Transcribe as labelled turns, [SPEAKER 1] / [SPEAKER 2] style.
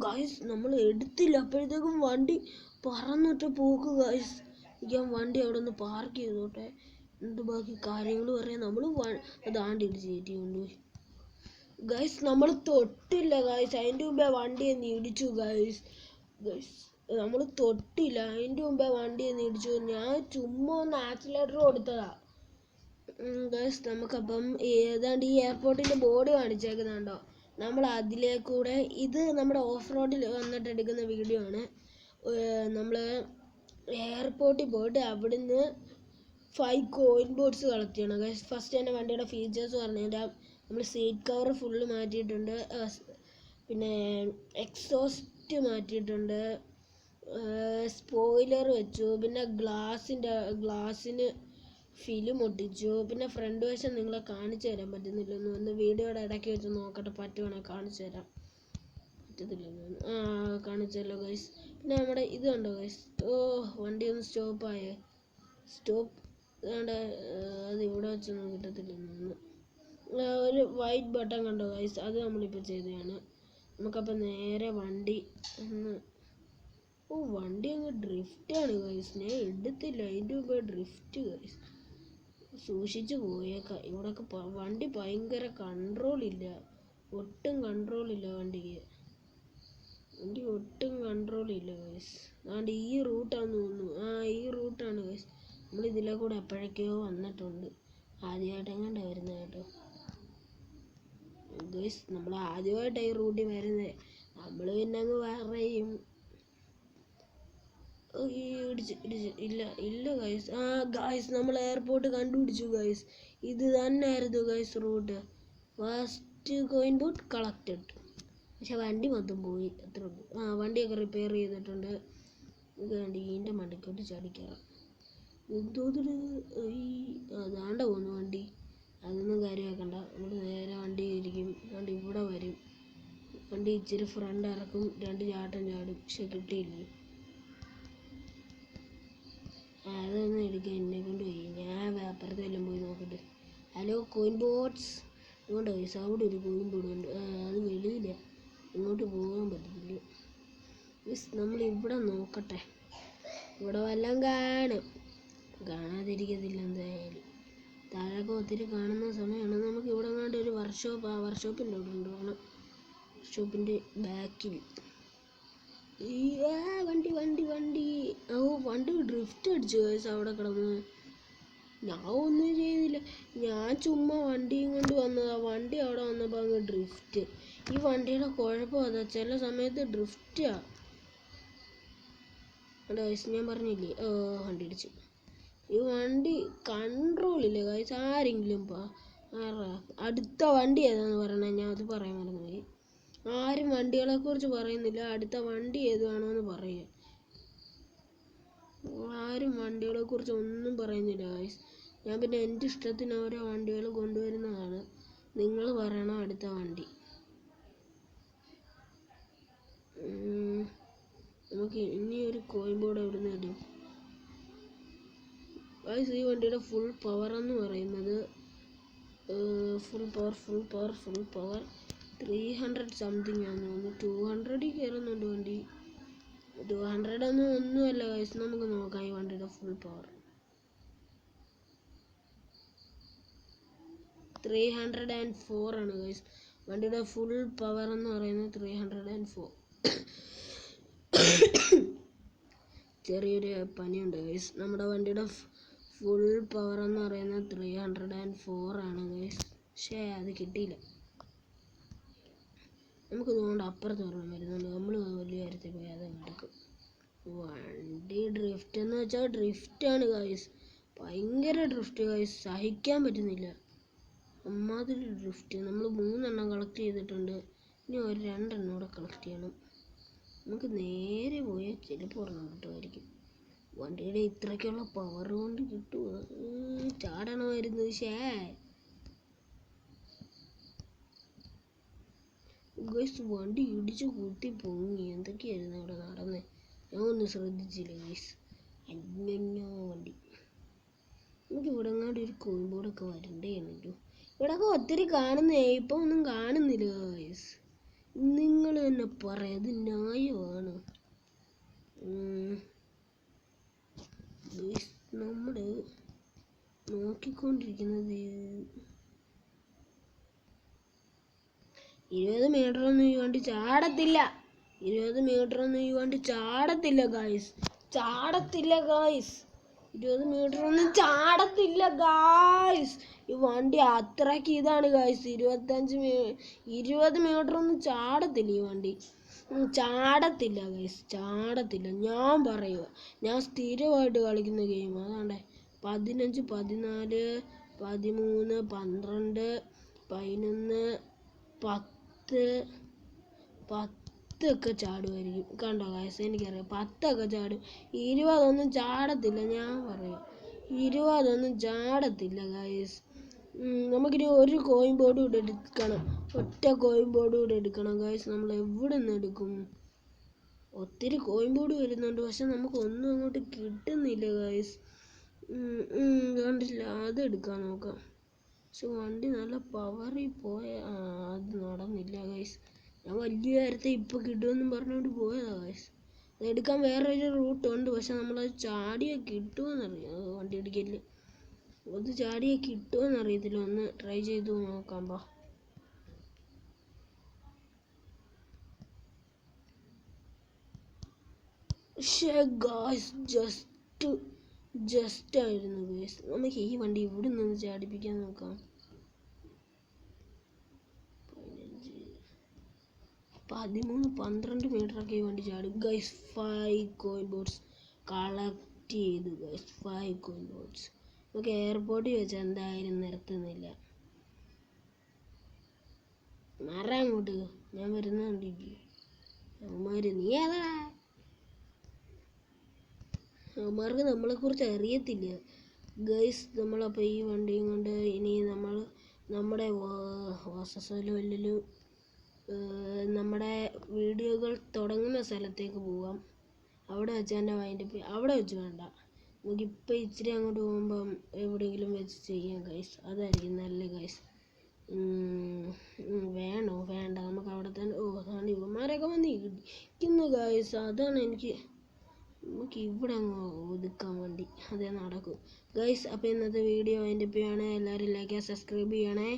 [SPEAKER 1] Guys നമ്മൾ എടുത്തില്ല, അപ്പോഴത്തേക്കും വണ്ടി പറന്നിട്ട് പോക്ക് ഗൈസ്. ഞാൻ വണ്ടി അവിടെ നിന്ന് പാർക്ക് ചെയ്തോട്ടെ, എന്നിട്ട് ബാക്കി കാര്യങ്ങൾ പറയാം. നമ്മൾ അതാണ്ട് ഇടിച്ച് കയറ്റി കൊണ്ടുപോയി ഗൈസ്. നമ്മൾ തൊട്ടില്ല ഗൈസ്, അതിൻ്റെ മുമ്പേ വണ്ടി ഒന്ന് ഇടിച്ചു ഗൈസ്. നമ്മൾ തൊട്ടില്ല, അതിൻ്റെ മുമ്പേ വണ്ടി ഒന്ന് ഇടിച്ചു. ഞാൻ ചുമ്മാ ഒന്ന് ആക്സിലേറ്റർ കൊടുത്തതാ ഗൈസ്. നമുക്കപ്പം ഏതാണ്ട് ഈ എയർപോർട്ടിൻ്റെ ബോർഡ് കാണിച്ചേക്കുന്നുണ്ടോ, നമ്മൾ അതിലേക്കൂടെ, ഇത് നമ്മുടെ ഓഫ് റോഡിൽ വന്നിട്ട് എടുക്കുന്ന വീഡിയോ ആണ്. നമ്മൾ എയർപോർട്ടിൽ പോയിട്ട് അവിടുന്ന് 5 കോയിൻ ബോർഡ്സ് കളക്ട് ചെയ്യണം ഗൈസ്. ഫസ്റ്റ് തന്നെ വണ്ടിയുടെ ഫീച്ചേഴ്സ് പറഞ്ഞുതരാം. നമ്മൾ സീറ്റ് കവർ ഫുള്ള് മാറ്റിയിട്ടുണ്ട്, പിന്നെ എക്സോസ്റ്റ് മാറ്റിയിട്ടുണ്ട്, സ്പോയിലർ വെച്ചു, പിന്നെ ഗ്ലാസ്സിന് ഫിലിം ഒട്ടിച്ചു. പിന്നെ ഫ്രണ്ട് വശം നിങ്ങളെ കാണിച്ചു തരാൻ പറ്റുന്നില്ലെന്ന് ഒന്ന് വീഡിയോയുടെ ഇടയ്ക്ക് വെച്ച് നോക്കട്ടെ, പറ്റുവാണെങ്കിൽ കാണിച്ചു തരാം. പറ്റത്തില്ലെന്ന് കാണിച്ചല്ലോ ഗൈസ്. പിന്നെ നമ്മുടെ ഇത് കണ്ടോ ഗൈസ്, വണ്ടി ഒന്ന് സ്റ്റോപ്പായേ, സ്റ്റോപ്പ് അത് ഇവിടെ വെച്ചൊന്നും കിട്ടത്തില്ലെന്ന്. ഒരു വൈറ്റ് ബട്ടൺ കണ്ടോ ഗൈസ്, അത് നമ്മളിപ്പോൾ ചെയ്തതാണ്. നമുക്കപ്പോൾ നേരെ വണ്ടി വണ്ടി അങ്ങ് ഡ്രിഫ്റ്റാണ് ഗൈസ്. ഞാൻ എടുത്തില്ല, അതിൻ്റെ മുമ്പേ ഡ്രിഫ്റ്റ് ഗൈസ്. സൂക്ഷിച്ച് പോയേക്കാം. ഇവിടെയൊക്കെ വണ്ടി ഭയങ്കര കൺട്രോളില്ല, ഒട്ടും കൺട്രോളില്ല വണ്ടിക്ക്. വണ്ടി ഒട്ടും കൺട്രോളില്ല ഗൈസ്. അതുകൊണ്ട് ഈ റൂട്ടാന്ന് തോന്നുന്നു, ഈ റൂട്ടാണ് ഗൈസ്. നമ്മൾ ഇതിലെ കൂടെ എപ്പോഴൊക്കെയോ വന്നിട്ടുണ്ട്, ആദ്യമായിട്ടെങ്ങാണ്ട് വരുന്നത് കേട്ടോ ഗൈസ്. നമ്മൾ ആദ്യമായിട്ടാണ് ഈ റൂട്ടിൽ വരുന്നത്. നമ്മൾ പിന്നെ അങ്ങ് പറയും ഇല്ല ഗൈസ്. ഗൈസ് നമ്മൾ എയർപോർട്ട് കണ്ടുപിടിച്ചു ഗൈസ്. ഇത് തന്നെയായിരുന്നു guys route. First coin boat collected. പക്ഷെ വണ്ടി മൊത്തം പോയി, അത്ര ഉള്ളൂ. വണ്ടിയൊക്കെ റിപ്പയർ ചെയ്തിട്ടുണ്ട്. ഇത് വേണ്ടി ഇതിൻ്റെ മണ്ടയ്ക്കോട്ട് ചടിക്കാം. അതാണ്ട പോകുന്നു വണ്ടി. അതൊന്നും കാര്യമാക്കണ്ട, നമ്മൾ നേരെ വണ്ടി ഇരിക്കും. വണ്ടി ഇവിടെ വരും, വണ്ടി ഇച്ചിരി ഫ്രണ്ട് ഇറക്കും, 2 ചാട്ടം ചാടും. പക്ഷെ കിട്ടിയില്ലേ, അതൊന്നും എടുക്കാൻ എന്നെ കൊണ്ട് പോയി. ഞാൻ അപ്പുറത്ത് വല്ലതും പോയി നോക്കട്ടെ. ഹലോ കോയിൻ ബോട്ട്സ്, ഇങ്ങോട്ട് പോയി. അവിടെ ഒരു കോയിൻ ബോർഡ് ഉണ്ട്, അത് വെളിയില്ല, ഇങ്ങോട്ട് പോകാൻ പറ്റത്തില്ല. നമ്മൾ ഇവിടെ നോക്കട്ടെ, ഇവിടെ വല്ലതും കാണാതിരിക്കത്തില്ല എന്തായാലും. താഴെയൊക്കെ ഒത്തിരി കാണുന്ന സമയമാണ്. നമുക്ക് ഇവിടെ കണ്ട് ഒരു വർക്ക്ഷോപ്പ്, വർക്ക്ഷോപ്പിൻ്റെ അവിടെ കൊണ്ടുപോകണം. വർക്ക്ഷോപ്പിൻ്റെ ബാക്കിൽ വണ്ടി ഡ്രിഫ്റ്റ് അടിച്ചു ഗൈസ് അവിടെ കിടന്ന്. ഞാൻ ഒന്നും ചെയ്തില്ല, ഞാൻ ചുമ്മാ വണ്ടിയും കൊണ്ട് വന്നതാ. വണ്ടി അവിടെ വന്നപ്പോൾ അങ്ങ് ഡ്രിഫ്റ്റ്. ഈ വണ്ടിയുടെ കുഴപ്പം അതാ, ചില സമയത്ത് ഡ്രിഫ്റ്റാ ഗൈസ്. ഞാൻ പറഞ്ഞില്ലേ, വണ്ടി ഇടിച്ചു. ഈ വണ്ടി കൺട്രോളില്ല ഗൈസ്. ആരെങ്കിലും അടുത്ത വണ്ടി ഏതാന്ന് പറയണേ, ഞാൻ അത് പറയാൻ മറന്നുപോയി. ആരും വണ്ടികളെക്കുറിച്ച് പറയുന്നില്ല, അടുത്ത വണ്ടി ഏതാണോന്ന് പറയുക. ആരും വണ്ടികളെക്കുറിച്ച് ഒന്നും പറയുന്നില്ല ഗൈസ്. ഞാൻ പിന്നെ എൻ്റെ ഇഷ്ടത്തിന് ഓരോ വണ്ടികൾ കൊണ്ടുവരുന്നതാണ്. നിങ്ങൾ പറയണം അടുത്ത വണ്ടി. നമുക്ക് ഇനി ഒരു കോയിൻ ബോർഡ് എവിടെ നിന്ന് കിട്ടും ഗൈസ്? ഈ വണ്ടിയുടെ ഫുൾ പവർ എന്ന് പറയുന്നത് ഫുൾ പവർ 300 സംതിങ് ആണെന്ന് തോന്നുന്നു. 200 കയറുന്നുണ്ട് വണ്ടി. 200 ഒന്നുമല്ല ഗൈസ്, നമുക്ക് നോക്കാം ഈ വണ്ടിയുടെ ഫുൾ പവർ. 304 ആണ് ഗൈസ് വണ്ടിയുടെ ഫുൾ പവർ എന്ന് പറയുന്നത്. 304. ചെറിയൊരു പനിയുണ്ട് ഗൈസ്. നമ്മുടെ വണ്ടിയുടെ ഫുൾ പവർ എന്ന് പറയുന്നത് 304 ആണ് ഗൈസ്. പക്ഷേ അത് കിട്ടിയില്ല. നമുക്ക് ഇതുകൊണ്ട് അപ്പുറത്ത് ഓർമ്മ വരുന്നുണ്ട്, നമ്മൾ വലിയ കാര്യത്തിൽ പോയി അത് എടുക്കും. വണ്ടി ഡ്രിഫ്റ്റ് എന്ന് വെച്ചാൽ ഡ്രിഫ്റ്റാണ് ഗൈസ്, ഭയങ്കര ഡ്രിഫ്റ്റ് ഗൈസ്, സഹിക്കാൻ പറ്റുന്നില്ല അമ്മാതിരി ഡ്രിഫ്റ്റ്. നമ്മൾ 3 എണ്ണം കളക്ട് ചെയ്തിട്ടുണ്ട്, ഇനി ഒരു 2 എണ്ണം കൂടെ കളക്ട് ചെയ്യണം. നമുക്ക് നേരെ പോയാൽ ചിലപ്പോൾ ഒരെണ്ണം കിട്ടുമായിരിക്കും. വണ്ടിയുടെ ഇത്രയ്ക്കുള്ള പവർ കൊണ്ട് കിട്ടുമോ? ചാടണമായിരുന്നു. ഗൈസ് വണ്ടി ഇടിച്ച് കുത്തി പൊങ്ങി. എന്തൊക്കെയായിരുന്നു അവിടെ നടന്നത്, ഞാൻ ഒന്നും ശ്രദ്ധിച്ചില്ല ഗൈസ്. അഞ്ഞോ വണ്ടി. നമുക്ക് ഇവിടെ എങ്ങാണ്ട് ഒരു കോയിൻ ബോർഡൊക്കെ വരണ്ടേ എന്നല്ലോ. ഇവിടെയൊക്കെ ഒത്തിരി കാണുന്നേ, ഇപ്പം ഒന്നും കാണുന്നില്ല ഗൈസ്. നിങ്ങൾ തന്നെ പറയാം, അത് ന്യായമാണ്. നമ്മൾ നോക്കിക്കൊണ്ടിരിക്കുന്നത് 20 മീറ്ററൊന്നും ഈ വണ്ടി ചാടത്തില്ല. 20 മീറ്ററൊന്നും ഈ വണ്ടി ചാടത്തില്ല ഗായ്സ്. 20 മീറ്ററൊന്നും ചാടത്തില്ല ഗായ്സ്. ഈ വണ്ടി അത്രയ്ക്ക് ഇതാണ് ഗായ്സ്. 20 മീറ്ററൊന്നും ചാടത്തില്ല ഈ വണ്ടി. ചാടത്തില്ല ഗൈസ്, ചാടത്തില്ല. ഞാൻ പറയുക, ഞാൻ സ്ഥിരമായിട്ട് കളിക്കുന്ന ഗെയിം അതാണ്ടേ 15, 14, 13, 12, 11, 10 ഒക്കെ ചാടുമായിരിക്കും. കണ്ടോ ഗൈസ്, എനിക്കറിയാം 10 ഒക്കെ ചാടും. 20 ഒന്നും ചാടത്തില്ല. ഞാൻ പറയാം 20 ഒന്നും ചാടത്തില്ല ഗൈസ്. നമുക്കിനി ഒരു കോയിൻ ബോർഡ് കൂടെ എടുക്കണം. ഒറ്റ കോയിൻ ബോർഡ് കൂടെ എടുക്കണം ഗൈസ്. നമ്മൾ എവിടെ നിന്ന് എടുക്കും? ഒത്തിരി കോയിൻ ബോർഡ് വരുന്നുണ്ട്, പക്ഷെ നമുക്ക് ഒന്നും അങ്ങോട്ട് കിട്ടുന്നില്ല ഗൈസ്. കണ്ടില്ല, അതെടുക്കാൻ നോക്കാം. പക്ഷെ വണ്ടി നല്ല പവറിൽ പോയ അത് നടന്നില്ല ഗൈസ്. ഞാൻ വലിയ നേരത്തെ ഇപ്പം കിട്ടുമെന്നും പറഞ്ഞുകൊണ്ട് പോയതാ ഗൈസ്. അതെടുക്കാൻ വേറൊരു റൂട്ടുണ്ട്, പക്ഷെ നമ്മളത് ചാടിയാൽ കിട്ടുമെന്നറിയാം. വണ്ടി എടുക്കല് അത് ചാടിയാൽ കിട്ടുമെന്നറിയത്തില്ല. ഒന്ന് ട്രൈ ചെയ്ത് നോക്കാം. പക്ഷേ ഗായ്സ് ജസ്റ്റ് ആയിരുന്നു ഗൈസ്. നമുക്ക് ഈ വണ്ടി ഇവിടെ നിന്ന് ചാടിപ്പിക്കാൻ നോക്കാം. 13, 12 മീറ്ററൊക്കെ ഈ വണ്ടി ചാടും ഗൈസ്. 5 കോയിൻ ബോർഡ്സ് കളക്ട് ചെയ്തു ഗൈസ്. 5 കോയിൻ ബോർഡ്സ് നമുക്ക് എയർപോർട്ടിൽ വെച്ച് എന്തായാലും നിർത്തുന്നില്ല. മാറാൻ അങ്ങോട്ട്, ഞാൻ വരുന്നുണ്ടിരിക്കും. നീ ഏതാ? അവന്മാർക്ക് നമ്മളെക്കുറിച്ച് അറിയത്തില്ല ഗൈസ്. നമ്മളപ്പോൾ ഈ വണ്ടിയും കൊണ്ട് ഇനി നമ്മുടെ വാസസ്ഥലം നമ്മുടെ വീഡിയോകൾ തുടങ്ങുന്ന സ്ഥലത്തേക്ക് പോവാം. അവിടെ വെച്ച് തന്നെ വൈൻഡപ്പ്. അവിടെ വെച്ച് വേണ്ട, നമുക്കിപ്പോൾ ഇച്ചിരി അങ്ങോട്ട് പോകുമ്പം എവിടെയെങ്കിലും വെച്ച് ചെയ്യാം ഗൈസ്. അതായിരിക്കും നല്ല ഗൈസ്. വേണോ? വേണ്ട, നമുക്ക് അവിടെ തന്നെ. അതാണ് ഇവന്മാരൊക്കെ വന്ന് ഇരിക്കുന്നു ഗൈസ്. അതാണ് നമുക്ക് ഇവിടെ അങ്ങ് ഒതുക്കാൻ വേണ്ടി അതേ നടക്കും ഗൈസ്. അപ്പോൾ ഇന്നത്തെ വീഡിയോ വൈൻഡപ്പ് ചെയ്യണേ. എല്ലാവരും ലൈക്ക്, സബ്സ്ക്രൈബ് ചെയ്യണേ.